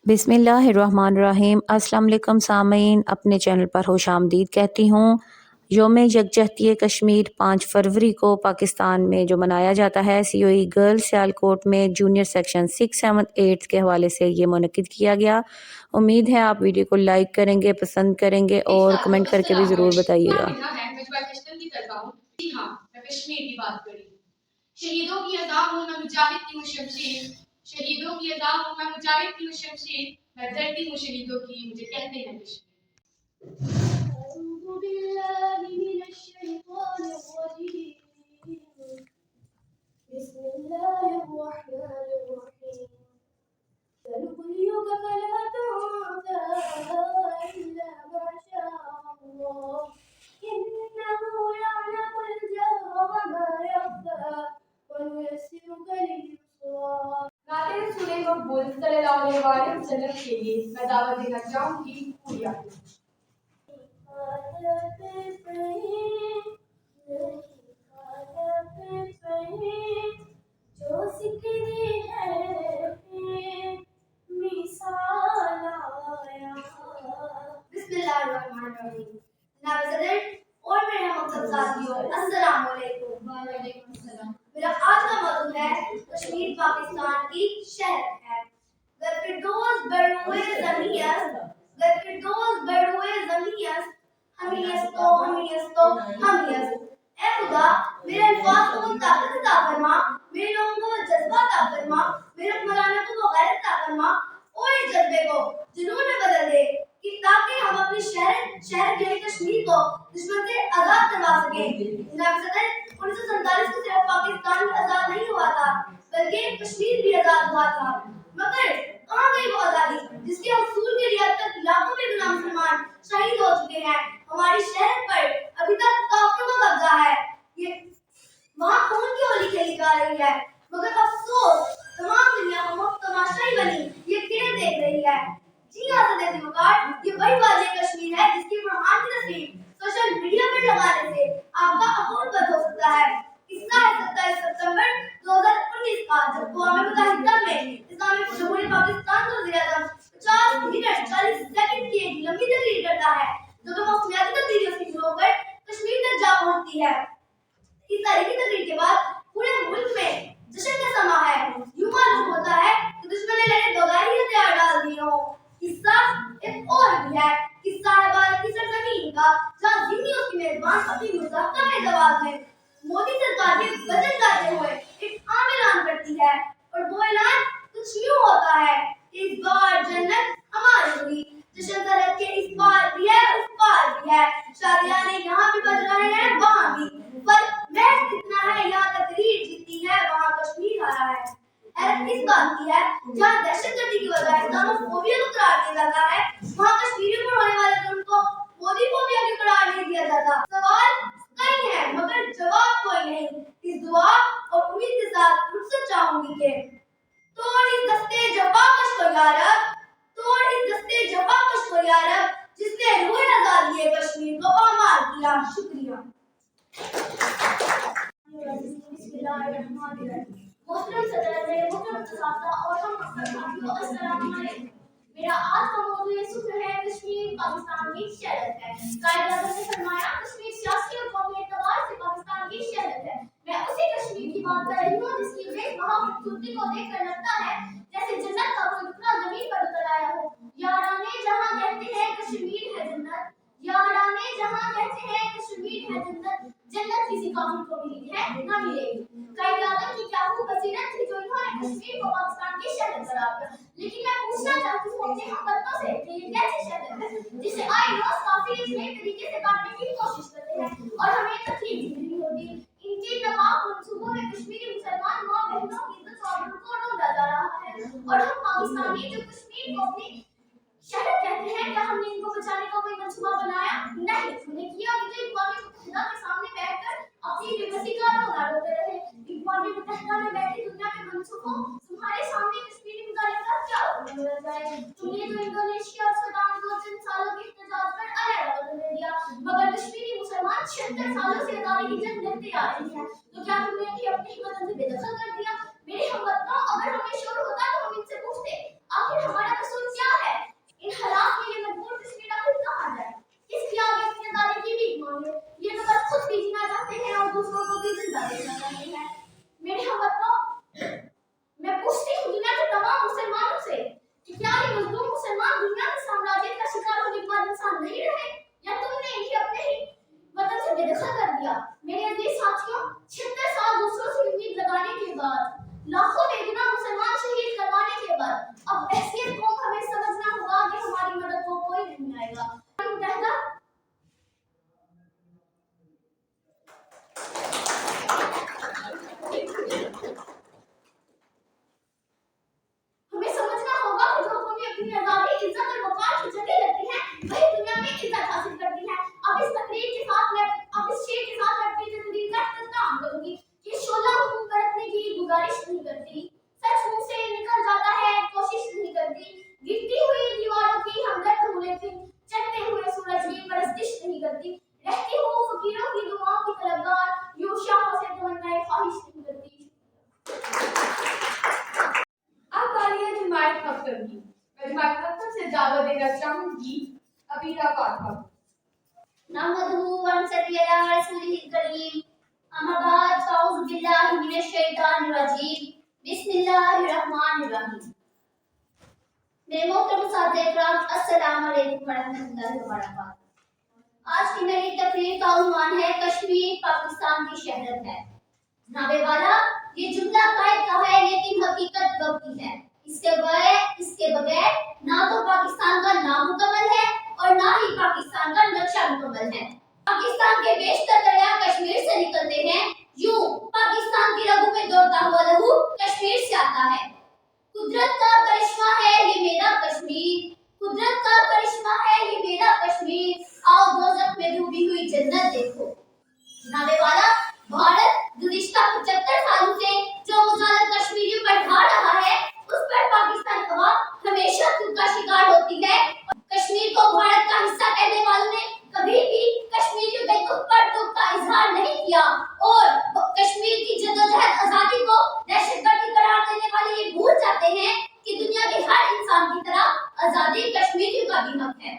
बिस्मिल्लाहिर्रहमानिर्रहीम। अस्सलाम वालेकुम सामीन, अपने चैनल पर खुश आमदीद कहती हूँ। योम यकजहती कश्मीर 5 फरवरी को पाकिस्तान में जो मनाया जाता है, सीओई गर्ल्स सियालकोट में जूनियर सेक्शन 6, 7, 8 के हवाले से ये मुनक्किद किया गया। उम्मीद है आप वीडियो को लाइक करेंगे, पसंद करेंगे और कमेंट करके भी ज़रूर बताइएगा। शहीदों की अदा हूँ मैं, मुजाहिद की हूँ शमशीर। शहीदों की अदा हूँ मैं, मुजाहिद की हूँ शमशीर। मैं डरती हूँ शहीदों की, मुझे कहते हैं कश्मीर। अऊज़ु बिल्लाहि मिनश शैतानिर रजीम। बिस्मिल्लाहिर रहमानिर रहीम। सनुक़रिउका फला तंसा इल्ला मा शा अल्लाह। इन्नहु यअलमुल जहरा व मा यख़फ़ा वनुयस्सिरुका लिल-युस्रा। नाते रसूल मकबूल सल्लल्लाहु अलैहि वसल्लम के लिए मैं दावत देना चाहूंगी पूरी आखिर। जो सिकरी है मिसाल आया। बिस्मिल्लाहिर्रहमानिर्रहीम। नाज़रीन और मेरे हम साथियों, अस्सलाम वालेकुम। वालेकुम अस्सलाम। मेरा आज का मौजूद है कश्मीर पाकिस्तान की शहर है। गर्फिरदौस बरुए ज़मीयत, गर्फिरदौस बरुए ज़मीयत, हमीयस्तो हमीयत। ऐ खुदा मेरे अल्फाज को ताकत अता फरमा, मेरे लोगों को जज्बा अता फरमा, मेरे हुक्मरानों को गैरत अता फरमा और इस जज्बे को जुनून में बदल दे कि ताकि हम अपने शहर के कश्मीर को दुश्मन से आजाद करवा सकें। जनाब सदर, 1947 को सिर्फ पाकिस्तान ही आजाद नहीं हुआ था, बल्कि कश्मीर भी आजाद हुआ था। मगर कहाँ गई वो आजादी जिसके हसूल के लिए अब तक लाखों बेगुनाह मुसलमान शहीद हो चुके हैं। हमारे शहर पर अभी तक काफिरों का कब्जा है। ये वहाँ खून की होली खेली जा रही है, मगर अफसोस तमाम दुनिया तमाशाई बनी ये खेल देख रही है। जी हाँ सदर दिवकार, ये वही वादी कश्मीर है जिसकी बुरहान की तस्वीर सोशल मीडिया पर लगाने से आपका अकाउंट बंद हो सकता है। किस्सा है 27 सितंबर 2019 का, जब अक़वाम मुत्तहिदा में इस्लामिक जमहूरियत पाकिस्तान का वज़ीर-ए-आज़म 50 मिनट 40 सेकंड की एक लंबी तकरीर करता है, जो कि मौसमियाती तब्दीलियों से शुरू होकर कश्मीर तक जा पहुंचती है। इस तारीखी तकरीर के बाद पूरे मुल्क में जश्न का समा है। यूं मालूम होता है कि दुश्मन ने लड़े बगैर ही हथियार डाल दिए हों। किस्सा एक और भी है, किस्सा है भारत की सरजमीन का, जहाँ जिन्नी उसकी मेजबान अपनी मुज़ाहरा में जवाब में मोदी सरकार के बजट लाते हुए एक आम ऐलान करती है, और वो ऐलान कुछ यूं होता है कि इस बार जन्नत हमारी हुई। जश्न सरहद के इस पार भी है, उस पार भी है, शादियाने यहाँ भी बज रहे हैं, वहाँ भी। पर महज इतना है, यहाँ तकरीर जीती है, वहाँ कश्मीर हारा है। हैरत इस बात की है, जहाँ दहशतगर्दी की वजह इस्लामोफोबिया को करार दिया जाता है, वहाँ कश्मीरियों पर होने वाले जुल्म को मोदीफोबिया क्यों करार नहीं दिया जाता। सवाल कई है, मगर जवाब कोई नहीं। इस दुआ और उम्मीद के साथ रुखसत चाहूंगी कि तोड़ इस दस्ते जफाकश को या रब, तोड़ इस दस्ते जफाकश को या रब, जिसने रूह आजादी कश्मीर को पामाल किया। शुक्रिया। मोहतरम सदर, मेरे मोहतरम असातिज़ा और हम साथियों, अस्सलाम वालेकुम। मेरा आज का मौज़ूए सुख्र है कश्मीर पाकिस्तान की शहरत है। कायद-ए-आज़म ने फरमाया कश्मीर सियासी और कौमी एतबार से पाकिस्तान की शहरत है। मैं उसी कश्मीर की बात कर रही हूँ जिसकी बेवहा खूबसूरती को देखकर लगता है जैसे जन्नत का कोई टुकड़ा जमीन पर उतर आया हो। याराने जहाँ कहते हैं कश्मीर है जन्नत, याराने जहाँ कहते हैं कश्मीर है जन्नत, जन्नत किसी काफिर को मिली है ना मिलेगी। कायद-ए-आज़म की क्या खूब बसीरत थी जो इन्होंने कश्मीर को पाकिस्तान की शहरत करार दिया। लेकिन मैं पूछना चाहती हूँ अपने हमवतनों से कि ये कैसी शहरत है जिसे आए रोज काफिर इस नए तरीके से काटने की कोशिश करते हैं और हमें तकलीफ भी नहीं होती। इनके तमाम मंसूबों में कश्मीरी मुसलमान माँ बहनों की इज्जत और आबरू को ढूंढा जा रहा है, और हम पाकिस्तानी जो कश्मीर को अपनी शहर कहते हैं, क्या हमने इनको बचाने का कोई मंसूबा बनाया? नहीं, हमने किया कि जो अक़वाम मुत्तहिदा के सामने बैठकर अपनी बेबसी का रोना रोते रहे। अक़वाम मुत्तहिदा में बैठी दुनिया के मंसूबों, तुम्हारे सामने कश्मीरी मुद्दे का क्या नजर जाए? तुमने तो इंडोनेशिया और सूडान को चंद सालों के इख्तिजाज पर अलग बदल दिया, मगर कश्मीरी मुसलमान 76 सालों से आजादी की जंग लड़ते आ रहे हैं, तो क्या तुमने इन्हें अपनी ही वतन से बेदखल कर दिया? मेरे हमवतनों, अगर हमें शौर होता तो हम इनसे पूछते आखिर हमारा कसूर अख्तर की। मैं जमात अख्तर से दावत देना चाहूंगी अबीरा फातमा। नहमदुहु व नसल्ली अला रसूलिल करीम। अम्मा बाद फ़अऊज़ु बिल्लाहि मिनश शैतानिर रजीम। बिस्मिल्लाहिर रहमानिर रहीम। मेरे मोहतरम साथियों इकराम, अस्सलाम वालेकुम व रहमतुल्लाहि व बरकातहू। आज की मेरी तकरीर का उन्वान है कश्मीर पाकिस्तान की शहरत है। जनाबे वाला, ये जुमला कायद का है लेकिन हकीकत कब की है। इसके बगैर ना तो पाकिस्तान का नाम मुकम्मल है और ना ही पाकिस्तान का नक्शा मुकम्मल है। पाकिस्तान के बेशतर दरिया कश्मीर से निकलते हैं, यूं पाकिस्तान की रगों में दौड़ता हुआ लहू कश्मीर से आता है। कुदरत का करिश्मा है ये मेरा कश्मीर, कुदरत का करिश्मा है ये मेरा कश्मीर, आओ दोज़ख में डूबी हुई जन्नत देखो। जनाबे वाला, भारत गुज़िश्ता 75 सालों से जो मुज़ालत कश्मीरियों पर ढा रहा है, उस पर पाकिस्तान कौम हमेशा खुद का शिकार होती है। कश्मीर को भारत का हिस्सा कहने वालों ने कभी भी कश्मीरियों के दुख पर दुख का इजहार नहीं किया और कश्मीर की जद्दोजहद आजादी को दहशतगर्दी करार देने वाले ये भूल जाते हैं कि दुनिया के हर इंसान की तरह आजादी कश्मीरियों का भी हक है।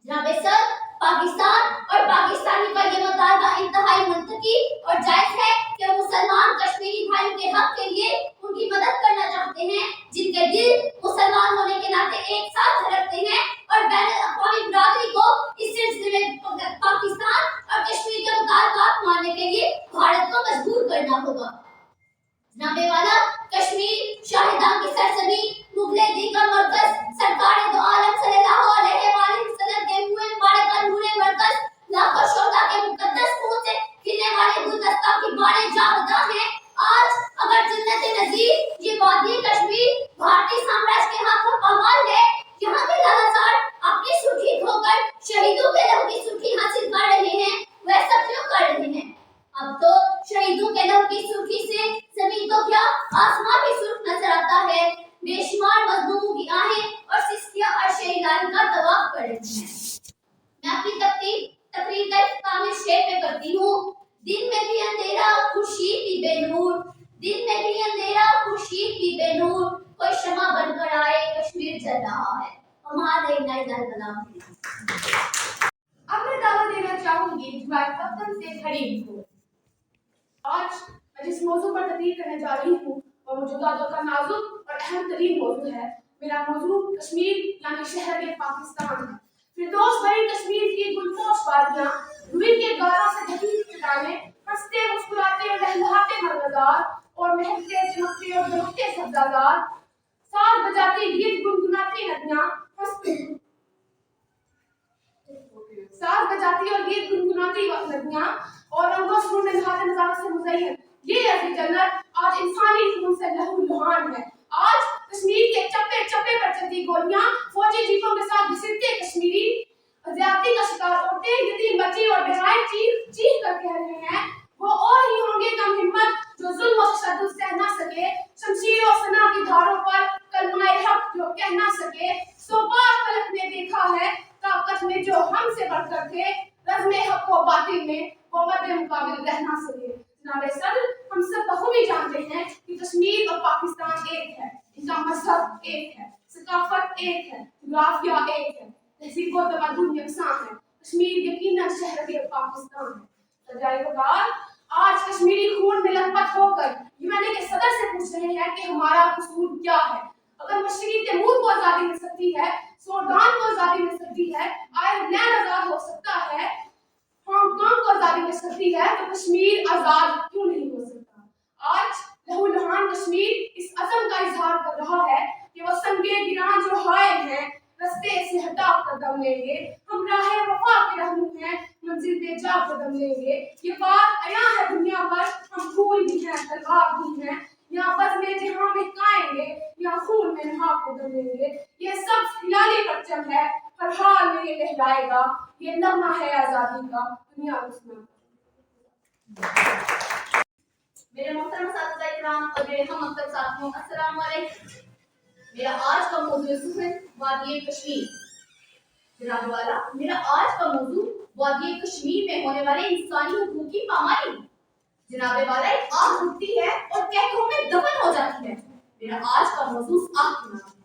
जनाबे सर, पाकिस्तान और पाकिस्तानी का ये मुतालबा इंतहाई मंतकी और जायज है कि मुसलमान कश्मीरी भाइयों के हक के लिए उनकी मदद करना चाहते हैं, जिनके दिल मुसलमान होने के नाते एक साथ धड़कते हैं और बैनुल-अक़वामी बिरादरी को इस सिलसिले में पाकिस्तान और कश्मीर के मुतालबात मानने के लिए भारत को मजबूर करना होगा। जनाबे वाला, कश्मीर शाहिदान की सरजमी, मुगले दी का मरकज, सरकार दो आलम सल्लल्लाहु अलैहि वसल्लम के मुए मुबारक का नूरे मरकज, लाखों शोहदा के मुकद्दस खून से खिलने वाले गुलदस्ता की बाड़े जावदा हैं। आज अगर जन्नत नज़ीर ये वादी कश्मीर भारतीय साम्राज्य के हाथों पामाल है, यहाँ के लालाजार अपनी सुर्खी खोकर शहीदों के लहू की सुर्खी हासिल कर रहे हैं, वैसा क्यों कर रहे हैं? अब तो शहीदों के लहू की सुर्खी से जमीन तो क्या आसमां भी सुर्ख नजर आता है। बेशुमार मजलूमों की आहें और सिस्कियां अर्श इलाही का तवाफ कर रही हैं। मैं अपनी तकरीर का इख्तिताम इस शेर में करती हूँ। दिन में भी अंधेरा खुर्शीद भी बेनूर, दिन में भी अंधेरा खुर्शीद भी बेनूर, कोई शमा बनकर आए कश्मीर जल रहा है। हमारे नए दलदलाम। अब मैं दावा देना चाहूंगी जमात अख्तर से खरीम को। आज मैं जिस मौजू पर तकरीर करने जा रही हूँ वो मौजूदा दौर का नाजुक और अहम तरीन मौजू है। मेरा मौजू कश्मीर यानी शहर के पाकिस्तान है। फिरदौस भरी कश्मीर की गुलपोश वादियाँ, रुई के गारों से ढकी चट्टानें, हंसते मुस्कुराते और लहलहाते मरमज़ार और महकते चमकते और दमकते सब्ज़ाज़ार, साज बजाती गीत गुनगुनाती नदियाँ, साज बजाती और गीत गुनगुनाती नदियाँ और रंगों से नहाते नजारों से मुज़य्यन ये ऐसी जन्नत आज इंसानी खून से लहूलुहान है। आज कश्मीर के चप्पे चप्पे पर चलती गोलियां, फौजी जीपों के साथ घसीटते कश्मीरी, ज्यादती का शिकार औरतें, यतीम बच्चे और बहराए चीख चीख कर कह रहे हैं, वो और ही होंगे कम हिम्मत जो जुल्म और तशद्दुद सह ना सके, शमशीर और सना की धारों पर कलमाए हक जो कह ना सके। सो बार फलक ने देखा है ताकत में जो हमसे बढ़कर थे, रज़्मे हक व बातिल में वो मद्दे मुकाबिल रह ना सके। जनाबे सर, हम सब बखूबी जानते हैं कि कश्मीर और पाकिस्तान एक है, इनका मजहब एक है, सकाफत एक है, जुग्राफिया एक है, तहजीब व तमद्दुन यकसां है। कश्मीर यकीनन शहर के पाकिस्तान है। सजाए आज कश्मीरी खून में लथपथ होकर यूएनए के सदर से पूछ रहे हैं कि हमारा कसूर क्या है। अगर मशरकी तैमूर को आजादी मिल सकती है, सूडान को आजादी मिल सकती है, आयरलैंड आजाद हो सकता है, हांगकांग को आजादी मिल सकती है, तो कश्मीर आजाद क्यों नहीं हो सकता। आज लहूलुहान कश्मीर इस अज़म का इजहार कर रहा है कि वो संगे गिरां जो हायल हैं रस्ते से हटा कदम लेंगे, हम राहे वफा के रहनू हैं मंजिल पे जा कदम लेंगे। ये बात अया है दुनिया भर, हम फूल भी हैं तलवार भी हैं, यहाँ बज़ में जहाँ में काएंगे, यहाँ खून में नहा कदम लेंगे। ये सब हिलाली परचम है, हर हाल में ये लहराएगा, ये नगमा है आजादी का, दुनिया उसमें। मेरे मोहतरम साथिया इकराम और मेरे हम अक्तर साथियों, अस्सलाम वालेकुम। मेरा आज का मौजू है वादी कश्मीर। जनाब वाला, मेरा आज का मौजू वादी कश्मीर में होने वाले इंसानी हुकूक की पामाली। जनाबे वाला, एक आग उठती है और कहकों में दफन हो जाती है। मेरा आज का मौजू आग की नाम है।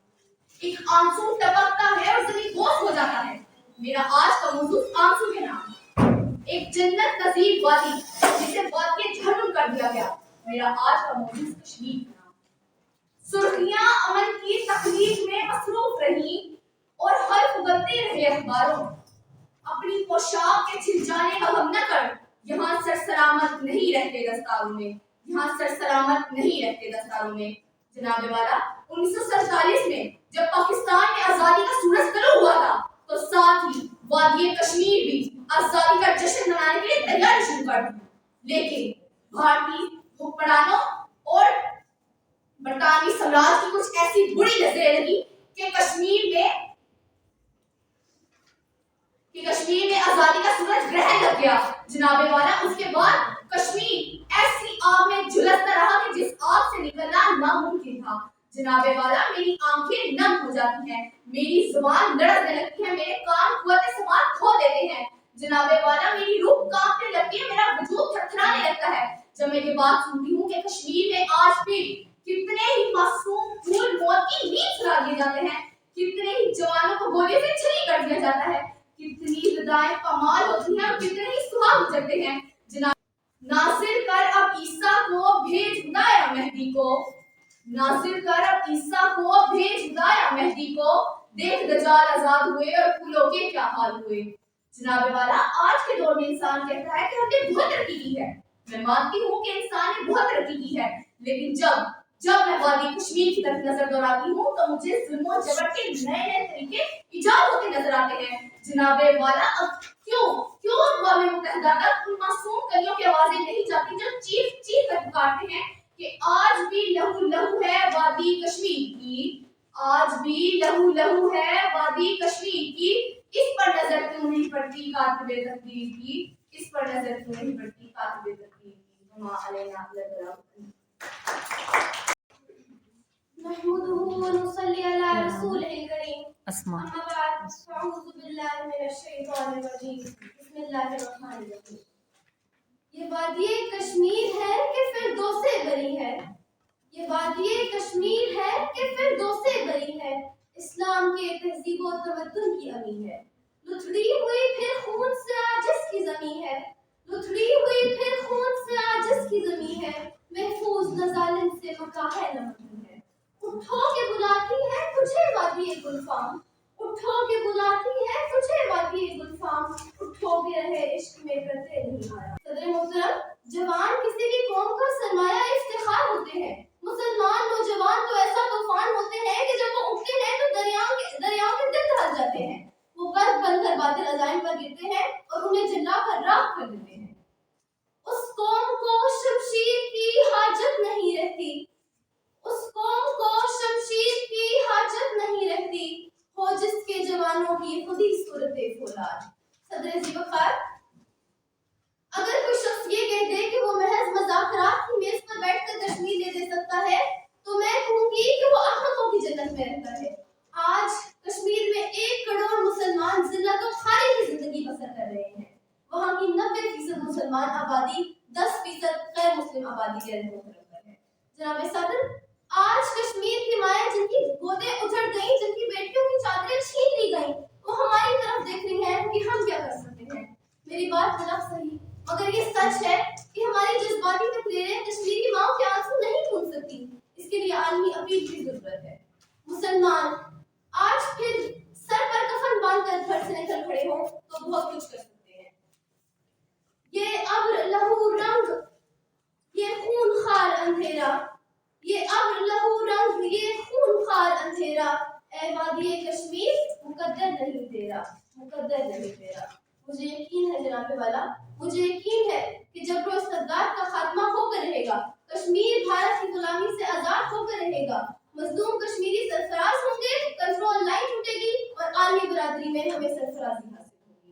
आंसू टपकता है और जमीन बोझ हो जाता है। मेरा आज का मौजू आंसू के नाम, एक जन्नत नजीब वादी जिसे वादी झरन कर दिया गया। मेरा आज का मौजू कश्मीर का नाम। सुर्खियां अमन की तकलीफ में मसरूफ रही और हर उगलते रहे अखबारों। अपनी पोशाक के छिल जाने का गम न कर, यहाँ सरसलामत नहीं रहते दस्तारों में, यहाँ सरसलामत नहीं रहते दस्तारों में। जनाबे वाला 1947 में जब पाकिस्तान में आजादी का सूरज तलु हुआ था, तो साथ ही वादी कश्मीर भी आजादी का जश्न मनाने के लिए तैयारी शुरू कर दी। लेकिन भारतीय हुक्मरानों और बरतानवी साम्राज्य की कुछ ऐसी बुरी नजरें लगी कि कश्मीर में आजादी का सूरज ग्रहण लग गया। जनाबे वाला उसके बाद कश्मीर ऐसी आग में झुलसता रहा कि जिस आग से निकलना नामुमकिन था। जनाबे वाला मेरी आंखें नम हो जाती हैं, मेरी जुबान लड़कने लगती है, मेरे कान कुव्वत समात खो देते हैं। जनाबे वाला मेरी रूह कांपने लगती है, मेरा वजूद थरथराने लगता है जब मैं ये बात सुनती हूँ कि कश्मीर में आज भी कितने ही मासूम फूल मौत की नींद सुला दिए जाते हैं, कितने ही जवानों को गोली से छली कर दिया जाता है, कितनी हृदय कमाल होती हैं और कितने ही सुहाग गुजरते हैं। जनाब नासिर कर अब ईसा को भेज खुदाया मेहदी को, नासिर कर अब ईसा को भेज खुदाया मेहदी को, देख दज्जाल आजाद हुए और फूलों के क्या हाल हुए। जनाबे वाला आज के दौर में इंसान कहता है कि हमने बहुत तरक्की की है। मैं मानती हूँ कि इंसान ने बहुत तरक्की की है, लेकिन जब मैं वादी कश्मीर की तरफ नजर दौड़ाती हूँ तो मुझे जुल्म और जबर के नए नए तरीके इजाद होते नजर आते हैं। जनाबे वाला अब क्यों अक़वाम मुत्तहिदा तक उन मासूम कलियों की आवाजें नहीं जाती जो चीख चीख कर पुकारते हैं कि आज भी लहू लहू है वादी कश्मीर की, आज भी लहू लहू है वादी कश्मीर की। इस पर नजर क्यों नहीं पड़ती कातिबे तकदीर की, इस पर नजर क्यों नहीं पड़ती कातिबे तकदीर की। वमा अलैना इल्ला बलाग। नहमदुहु व नुसल्ली अला रसूलिल करीम। अस्मा अम्मा बाद, अऊज़ु बिल्लाहि मिनश शैतानिर रजीम। बिस्मिल्लाहिर रहमानिर रहीम। ये वादी कश्मीर है कि फिर दो से बरी है, ये वादी कश्मीर है कि फिर दो से बरी है, इस्लाम के तहजीब व तमद्दुन की अमी है। लुथड़ी हुई फिर खून से आजिज़ की ज़मीं है, लुथड़ी हुई फिर खून से आजिज़ की ज़मीं है, महफूज न ज़ालिम से मका है न मकीन है। उठो के बुलाती है तुझे वादी गुलफाम, उठो के बुलाती है तुझे वादी गुलफाम, उठो के रहे इश्क में करते नहीं आया। सदर मोहतरम, जवान किसी भी कौम का सरमाया इफ्तिखार होते हैं। मुसलमान नौजवान तो ऐसा तूफान होते हैं कि जब वो उठते हैं तो दरियाओं के दिल दहल जाते हैं। वो गर्द बनकर बातिल अज़ाइम पर गिरते हैं और उन्हें जला कर राख कर देते हैं। उस कौम को शमशीर की हाजत नहीं रहती, उस कौम को शमशीर की हाजत नहीं रहती, हो जिसके जवानों की खुदी सूरते फौलाद। सदर ज़िवक़ार, अगर कोई शख्स ये कह दे कि वो महज मज़ाकरात की मेज पर बैठकर कश्मीर ले दे सकता है, तो मैं कहूंगी कि वो अहमकों की जन्नत में रहता है। आज कश्मीर में 1 करोड़ मुसलमान जिल्लत और खाली की जिंदगी बसर कर रहे हैं। वहाँ की 90% मुसलमान आबादी 10% गैर मुस्लिम आबादी के रहने है। जनाब सदर, आज कश्मीर की माएं जिनकी गोदें उजड़ गईं, जिनकी बेटियों की चादरें छीन ली गईं, वो हमारी तरफ देख रही हैं कि हम क्या कर सकते हैं। मेरी बात बिल्कुल सही, मगर ये सच है कि हमारी जज्बाती तकरीरें कश्मीर की माओं के आंसू नहीं पूछ सकती। इसके लिए आलमी अपील की जरूरत है। मुसलमान आज फिर सर पर कफन बांधकर घर से निकल खड़े हो तो बहुत कुछ कर सकते हैं। ये अब्र लहू रंग, ये खूनखार अंधेरा, ये अब्र लहू रंग, ये खूनखार अंधेरा, ऐ वादी कश्मीर मुकद्दर नहीं तेरा, मुकद्दर नहीं तेरा। मुझे यकीन है जनाबे वाला, मुझे यकीन है कि जबरो इस्तबदाद का खात्मा होकर रहेगा, कश्मीर भारत की गुलामी से आजाद होकर रहेगा, मजलूम कश्मीरी सरफराज होंगे, कंट्रोल लाइन टूटेगी और आलमी बरादरी में हमें सरफराजी हासिल होगी।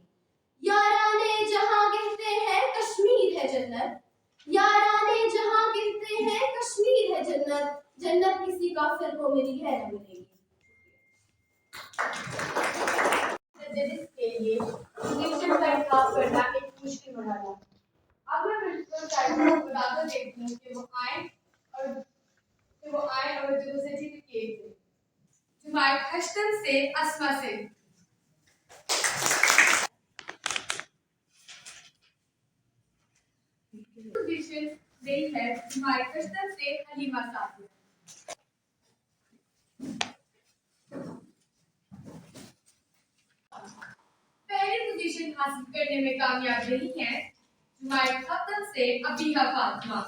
याराने जहां कहते हैं कश्मीर है जन्नत, याराने जहां कहते हैं कश्मीर है जन्नत, जन्नत किसी काफिर को मिली है न मिलेगी। के लिए इंजेक्शन का इंतजाम करना एक मुश्किल हो जाता है। अब मैं प्रिंसिपल साइड को बताकर देखती हूँ कि वो आए और जो से ठीक किए थे। जमायत हस्टन से अस्मा सिंह। पोजीशन रही है जमायत हस्टन से हलीमा साहब। पहली पोजीशन हासिल करने में कामयाब रही है जमायत खत्म से अबीहा फातिमा।